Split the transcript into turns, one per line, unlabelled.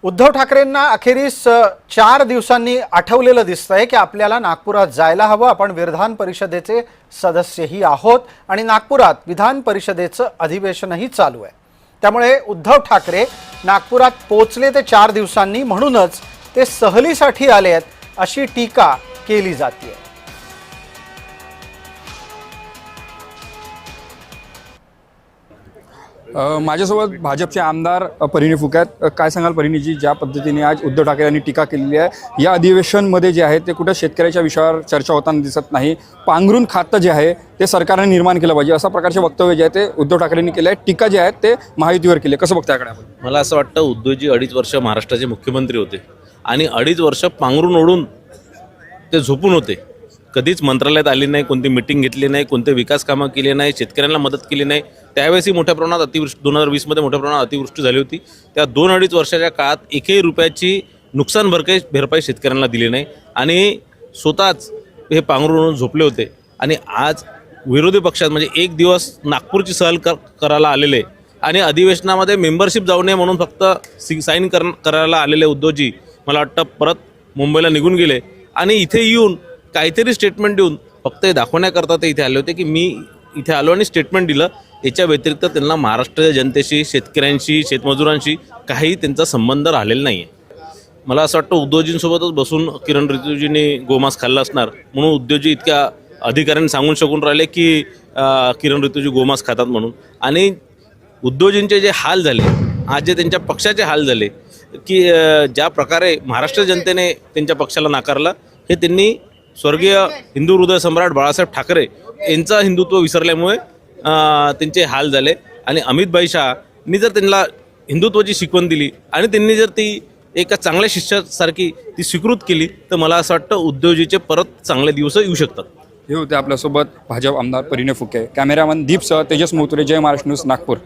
उद्धव ठाकरेंना अखेरीस 4 दिवसांनी आठवलेलं दिसतंय की आपल्याला नागपुरात जायला हवं. आपण विधान परिषदेचे सदस्यही आहोत आणि नागपुरात विधान परिषदेचं अधिवेशनही चालू आहे. त्यामुळे उद्धव ठाकरे नागपुरात पोहोचले ते 4 दिवसांनी, म्हणूनच ते सहलीसाठी आले आहेत अशी टीका केली जाते.
माझ्यासोबत भाजपचे आमदार परिणी फुके आहेत. काय सांगाल परिणीजी, ज्या पद्धतीने आज उद्धव ठाकरे यांनी टीका केलेली आहे, या अधिवेशनमध्ये जे आहे ते कुठं शेतकऱ्याच्या विषयावर चर्चा होताना दिसत नाही. पांघरून खातं जे आहे ते सरकारने निर्माण केलं पाहिजे अशा प्रकारचे वक्तव्य जे आहे ते उद्धव ठाकरेंनी केले आहे. टीका जे आहेत ते महायुतीवर केली. कसं बघताय याकडे आपण?
मला असं वाटतं उद्धवजी 2.5 वर्ष महाराष्ट्राचे मुख्यमंत्री होते आणि 2.5 वर्ष पांघरून ओढून ते झोपून होते. कधीच मंत्रालयात आले नाही, कोणती मिटिंग घेतली नाही, कोणते विकास कामं केली नाही, शेतकऱ्यांना मदत केली नाही. त्यावेळेसही मोठ्या प्रमाणात अतिवृष्टी 2020मध्ये मोठ्या प्रमाणात अतिवृष्टी झाली होती. त्या 2-2.5 वर्षाच्या काळात एकही रुपयाची नुकसान भरपाई शेतकऱ्यांना दिली नाही आणि स्वतःच हे पांघरून झोपले होते. आणि आज विरोधी पक्षात म्हणजे एक दिवस नागपूरची सहल करायला आलेले आणि अधिवेशनामध्ये मेंबरशिप जाऊ नये म्हणून फक्त साईन करायला आलेले उद्धवजी मला वाटतं परत मुंबईला निघून गेले आणि इथे येऊन काहीतरी स्टेटमेंट देऊन फक्त हे दाखवण्याकरता ते इथे आले होते की मी इथे आलो आणि स्टेटमेंट दिलं. याच्या व्यतिरिक्त त्यांना महाराष्ट्राच्या जनतेशी, शेतकऱ्यांशी, शेतमजुरांशी काही त्यांचा संबंध राहिलेला नाही आहे. मला असं वाटतं उद्धवजींसोबतच बसून किरण रिजिजूंनी गोमांस खाल्ला असणार म्हणून उद्धवजी इतक्या अधिकाऱ्यांनी सांगून शकून राहिले की किरण रिजिजू गोमांस खातात म्हणून. आणि उद्धवजींचे जे हाल झाले, आज जे त्यांच्या पक्षाचे हाल झाले की ज्या प्रकारे महाराष्ट्र जनतेने त्यांच्या पक्षाला नाकारलं, हे त्यांनी स्वर्गीय हिंदू हृदय सम्राट बाळासाहेब ठाकरे यांचं हिंदुत्व विसरल्यामुळे त्यांचे हाल झाले. आणि अमित शहानी जर त्यांना हिंदुत्वाची शिकवण दिली आणि त्यांनी जर ती एका चांगल्या शिष्यासारखी ती स्वीकृत केली तर मला असं वाटतं उद्धवजीचे परत चांगले दिवस येऊ शकतात.
हे होते आपल्यासोबत भाजप आमदार परिणी फुके. कॅमेरामन दीपसह तेजस मोतुरे, जय महाराष्ट्र न्यूज, नागपूर.